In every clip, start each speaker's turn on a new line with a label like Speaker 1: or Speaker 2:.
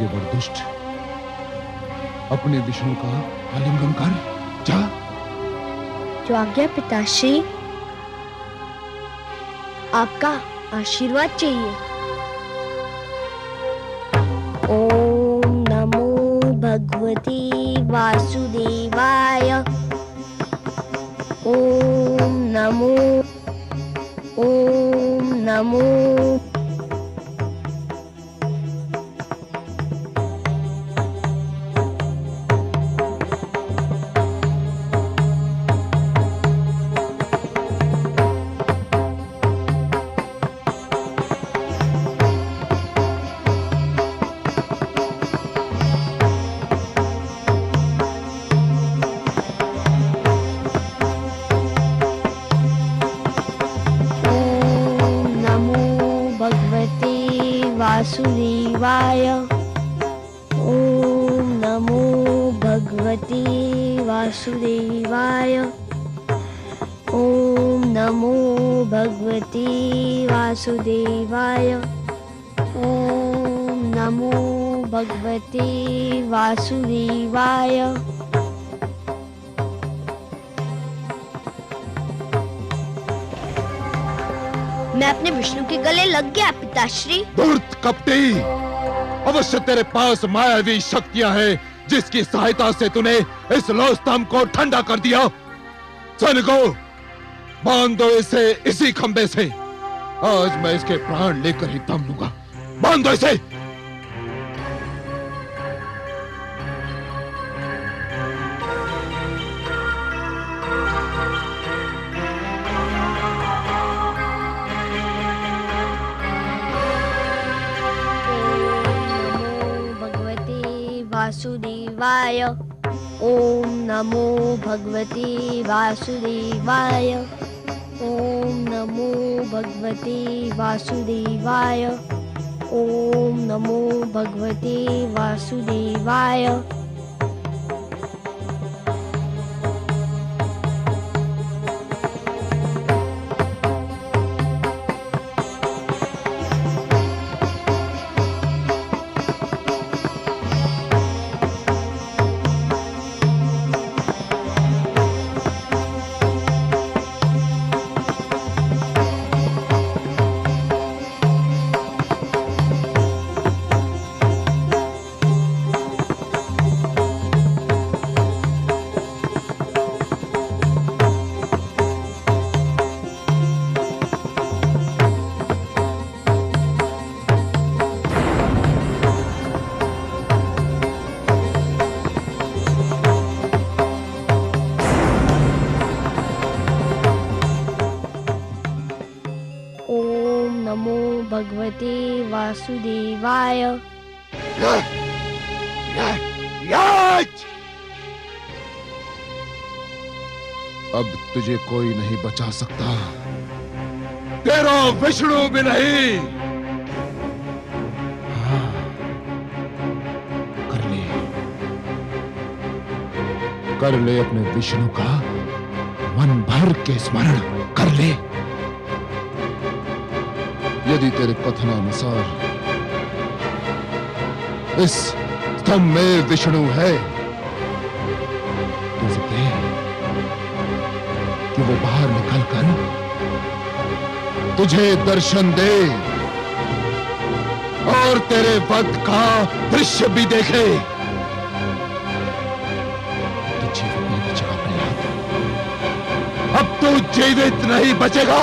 Speaker 1: ये वरदुष्ट, अपने विष्णु का आलिंगन कर, जा।
Speaker 2: जो आज्ञा पिताश्री, आपका आशीर्वाद चाहिए। ओम नमो भगवते वासुदेवाय। ओम नमो वासुदेवाय। ओम नमो भगवते वासुदेवाय। ओम नमो भगवते वासुदेवाय। ओम नमो भगवते वासुदेवाय। मैं अपने विष्णु के गले लग गया पिताश्री।
Speaker 1: धूर्त कपटी, अवश्य तेरे पास मायावी शक्तियां हैं जिसकी सहायता से तूने इस लौह को ठंडा कर दिया। सैनिकों, बांध दो इसे इसी खंबे से। आज मैं इसके प्राण लेकर ही दम लूंगा। बांध दो इसे।
Speaker 2: वासुदेवाय। ओम नमो भगवते वासुदेवाय। ओम नमो भगवते वासुदेवाय। ओम नमो भगवते वासुदेवाय। भगवते वासुदेवाय।
Speaker 1: अब तुझे कोई नहीं बचा सकता, तेरा विष्णु भी नहीं। हाँ, कर ले अपने विष्णु का मन भर के स्मरण कर ले। यदि तेरे कथनानुसार इस स्तंभ में विष्णु है तो सकते कि वो बाहर निकलकर तुझे दर्शन दे और तेरे वध का दृश्य भी देखे। तो जीवित नहीं बचेगा प्रहलाद, अब तू जीवित नहीं बचेगा।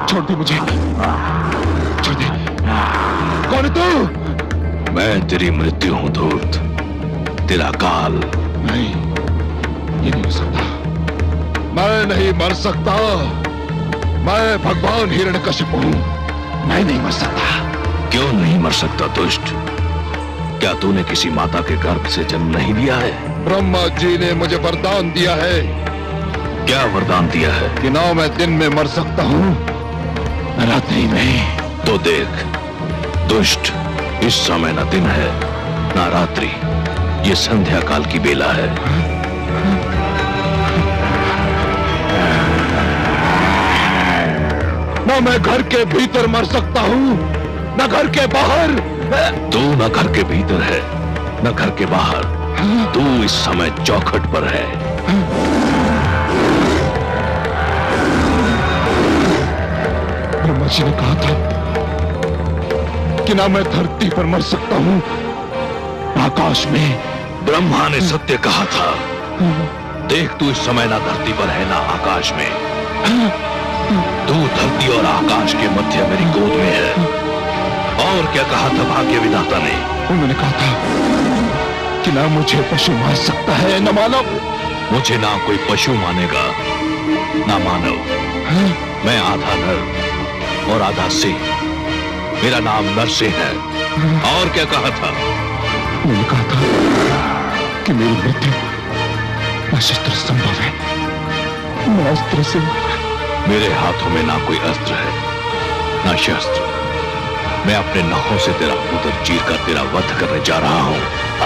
Speaker 1: छोड़ दे मुझे, छोड़ दे। कौन है तू?
Speaker 3: मैं तेरी मृत्यु हूं धूर्त, तेरा काल।
Speaker 1: नहीं, ये नहीं हो सकता। मैं नहीं मर सकता। मैं भगवान हिरण्यकशिपु हूं। मैं नहीं मर सकता।
Speaker 3: क्यों नहीं मर सकता दुष्ट? क्या तूने किसी माता के गर्भ से जन्म नहीं लिया है?
Speaker 1: ब्रह्मा जी ने मुझे वरदान दिया है।
Speaker 3: क्या वरदान दिया है?
Speaker 1: कि ना मैं दिन में मर सकता हूं, न रात्रि में।
Speaker 3: तो देख दुष्ट, इस समय न दिन है ना रात्रि, ये संध्या काल की बेला है।
Speaker 1: ना मैं घर के भीतर मर सकता हूं, न घर के बाहर।
Speaker 3: तू न घर के भीतर है न घर के बाहर, तू इस समय चौखट पर है।
Speaker 1: ब्रह्मा जी ने कहा था कि ना मैं धरती पर मर सकता हूं, आकाश में।
Speaker 3: ब्रह्मा ने सत्य कहा था। देख तू इस समय ना धरती पर है ना आकाश में, तू धरती और आकाश के मध्य मेरी गोद में है। और क्या कहा था भाग्य विधाता ने?
Speaker 1: उन्होंने कहा था कि ना मुझे पशु मार सकता है न मानव।
Speaker 3: मुझे ना कोई पशु मानेगा ना मानव। मैं आधा नर और आधा सिंह, मेरा नाम नरसिंह है। और क्या कहा था?
Speaker 1: उन्होंने कहा था कि मेरी मृत्यु अशस्त्र संभव है। मैं अस्त्र से।
Speaker 3: मेरे हाथों में ना कोई अस्त्र है ना शस्त्र। मैं अपने नखों से तेरा उदर चीर कर तेरा वध करने जा रहा हूं।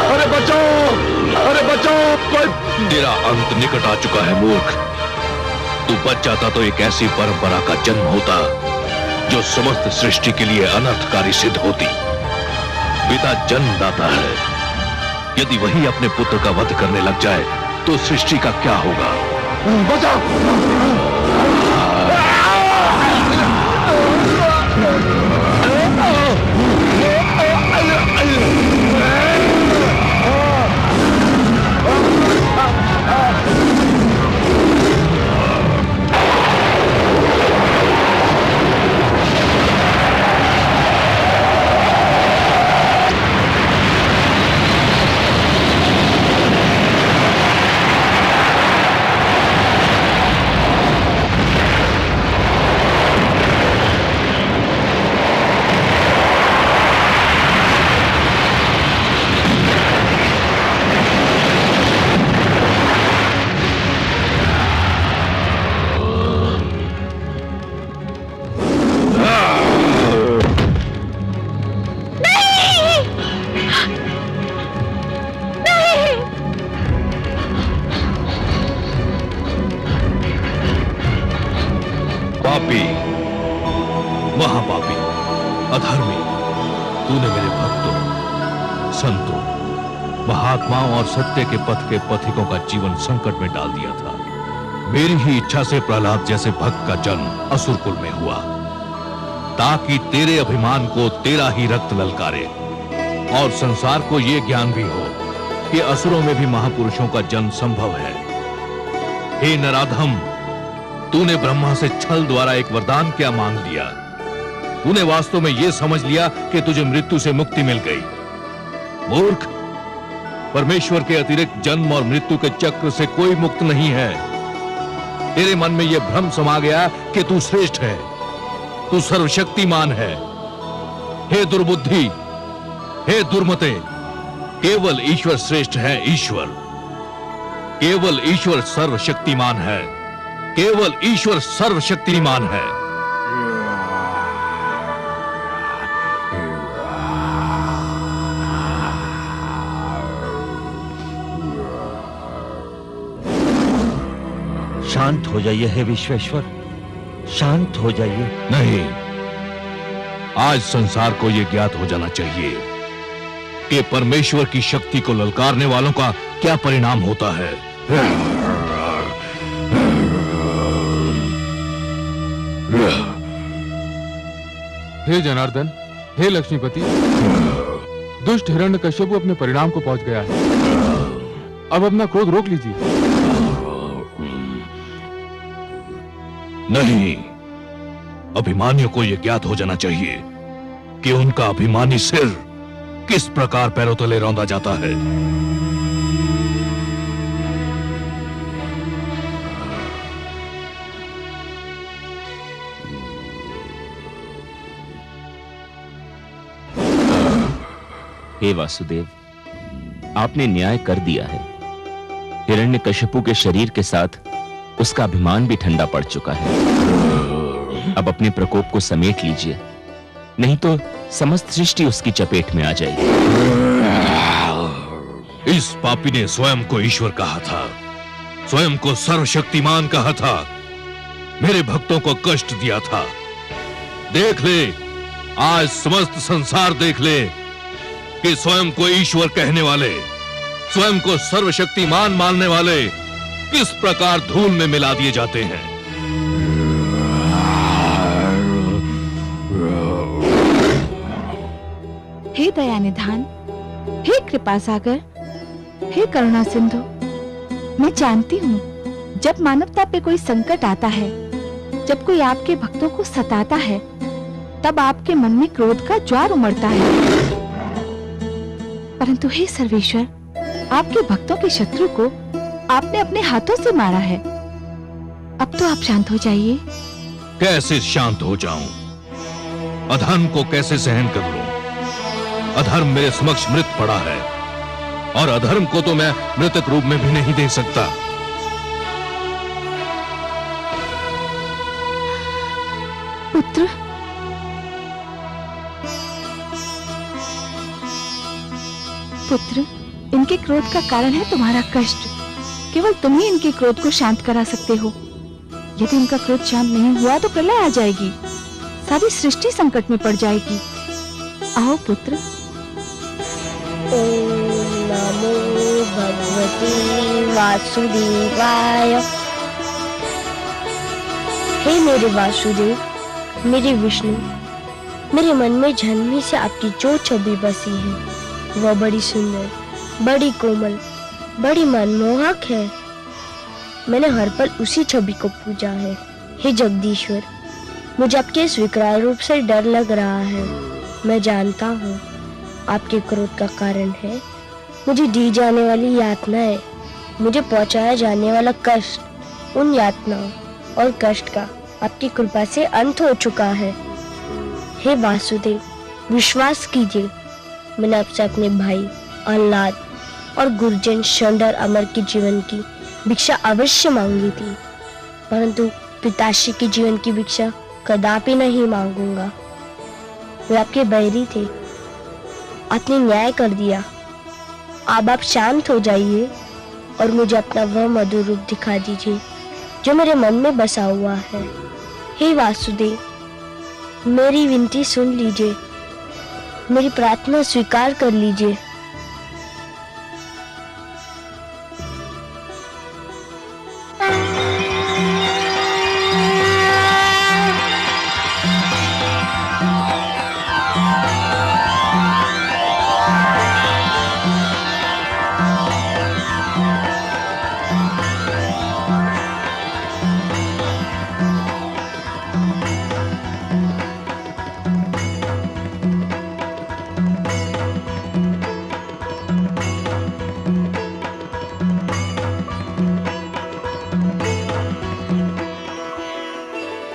Speaker 1: अरे बचाओ, अरे बचाओ, कोई।
Speaker 3: तेरा अंत निकट आ चुका है मूर्ख। तू बच जाता तो एक ऐसी परंपरा का जन्म होता जो समस्त सृष्टि के लिए अनर्थकारी सिद्ध होती। पिता जन्मदाता है, यदि वही अपने पुत्र का वध करने लग जाए तो सृष्टि का क्या होगा?
Speaker 1: बचाओ।
Speaker 3: पापी, महापापी, अधर्मी, तूने मेरे भक्तों, संतों, महात्माओं और सत्य के पथ के पथिकों का जीवन संकट में डाल दिया था। मेरी ही इच्छा से प्रहलाद जैसे भक्त का जन्म असुर कुल में हुआ, ताकि तेरे अभिमान को तेरा ही रक्त ललकारे और संसार को यह ज्ञान भी हो कि असुरों में भी महापुरुषों का जन्म संभव है। हे नराधम, तूने ब्रह्मा से छल द्वारा एक वरदान क्या मांग लिया? तूने वास्तव में यह समझ लिया कि तुझे मृत्यु से मुक्ति मिल गई। मूर्ख, परमेश्वर के अतिरिक्त जन्म और मृत्यु के चक्र से कोई मुक्त नहीं है। तेरे मन में यह भ्रम समा गया कि तू श्रेष्ठ है, तू सर्वशक्तिमान है। हे दुर्बुद्धि, हे दुर्मते, केवल ईश्वर श्रेष्ठ है। ईश्वर, केवल ईश्वर सर्वशक्तिमान है, केवल ईश्वर सर्वशक्तिमान है।
Speaker 4: शांत हो जाइए हे विश्वेश्वर, शांत हो जाइए।
Speaker 3: नहीं, आज संसार को यह ज्ञात हो जाना चाहिए कि परमेश्वर की शक्ति को ललकारने वालों का क्या परिणाम होता है।
Speaker 5: हे जनार्दन, हे लक्ष्मीपति, दुष्ट हिरण्यकश्यप अपने परिणाम को पहुंच गया है। अब अपना क्रोध रोक लीजिए।
Speaker 3: नहीं, अभिमानियों को यह ज्ञात हो जाना चाहिए कि उनका अभिमानी सिर किस प्रकार पैरों तले रौंदा जाता है।
Speaker 6: हे वासुदेव, आपने न्याय कर दिया है। हिरण्यकश्यपु के शरीर के साथ उसका अभिमान भी ठंडा पड़ चुका है। अब अपने प्रकोप को समेट लीजिए, नहीं तो समस्त सृष्टि उसकी चपेट में आ जाएगी।
Speaker 3: इस पापी ने स्वयं को ईश्वर कहा था, स्वयं को सर्वशक्तिमान कहा था, मेरे भक्तों को कष्ट दिया था। देख ले, आज समस्त संसार देख ले कि स्वयं को ईश्वर कहने वाले, स्वयं को सर्वशक्तिमान मानने वाले किस प्रकार धूल में मिला दिए जाते हैं।
Speaker 7: हे दया निधान, हे कृपा सागर, हे करुणा सिंधु, मैं जानती हूँ जब मानवता पे कोई संकट आता है, जब कोई आपके भक्तों को सताता है, तब आपके मन में क्रोध का ज्वार उमड़ता है। परंतु हे सर्वेश्वर, आपके भक्तों के शत्रु को आपने अपने हाथों से मारा है। अब तो आप शांत हो जाइए।
Speaker 3: कैसे शांत हो जाऊं? अधर्म को कैसे सहन कर लूं? अधर्म मेरे समक्ष मृत पड़ा है और अधर्म को तो मैं मृतक रूप में भी नहीं दे सकता।
Speaker 7: पुत्र, पुत्र, इनके क्रोध का कारण है तुम्हारा कष्ट। केवल तुम ही इनके क्रोध को शांत करा सकते हो। यदि इनका क्रोध शांत नहीं हुआ तो प्रलय आ जाएगी, सारी सृष्टि संकट में पड़ जाएगी। आओ पुत्र।
Speaker 2: ओम नमो भगवते वासुदेवाय। हे मेरे वासुदेव, मेरे विष्णु, मेरे मन में जन्म से आपकी जो छवि बसी है वह बड़ी सुंदर, बड़ी कोमल, बड़ी मनमोहक है। मैंने हर पल उसी छवि को पूजा है। हे जगदीश्वर, मुझे आपके इस विकराल रूप से डर लग रहा है। मैं जानता हूँ आपके क्रोध का कारण है मुझे दी जाने वाली यातनाएं, मुझे पहुंचाया जाने वाला कष्ट। उन यातनाओं और कष्ट का आपकी कृपा से अंत हो चुका है। हे वासुदेव, विश्वास कीजिए, मैंने आपसे अपने भाई आह्लाद और गुरुजन शंडर अमर के जीवन की भिक्षा अवश्य मांगी थी, परंतु पिताश्री के जीवन की भिक्षा कदापि नहीं मांगूंगा। वे आपके बैरी थे, आपने न्याय कर दिया। अब आप शांत हो जाइए और मुझे अपना वह मधुर रूप दिखा दीजिए जो मेरे मन में बसा हुआ है। हे वासुदेव, मेरी विनती सुन लीजिए, मेरी प्रार्थना स्वीकार कर लीजिए।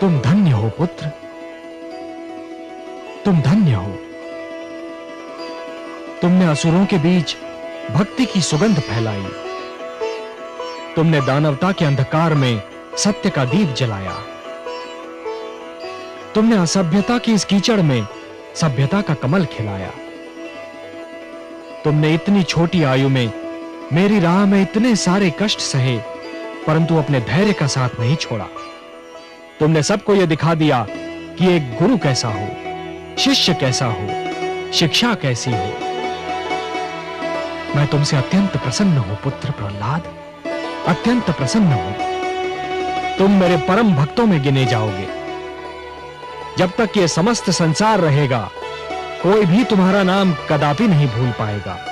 Speaker 8: तुम धन्य हो पुत्र, तुम धन्य हो। तुमने असुरों के बीच भक्ति की सुगंध फैलाई। तुमने दानवता के अंधकार में सत्य का दीप जलाया। तुमने असभ्यता की इस कीचड़ में सभ्यता का कमल खिलाया। तुमने इतनी छोटी आयु में मेरी राह में इतने सारे कष्ट सहे, परंतु अपने धैर्य का साथ नहीं छोड़ा। तुमने सबको यह दिखा दिया कि एक गुरु कैसा हो, शिष्य कैसा हो, शिक्षा कैसी हो। मैं तुमसे अत्यंत प्रसन्न हूं पुत्र प्रहलाद, अत्यंत प्रसन्न हूं। तुम मेरे परम भक्तों में गिने जाओगे। जब तक ये समस्त संसार रहेगा, कोई भी तुम्हारा नाम कदापि नहीं भूल पाएगा।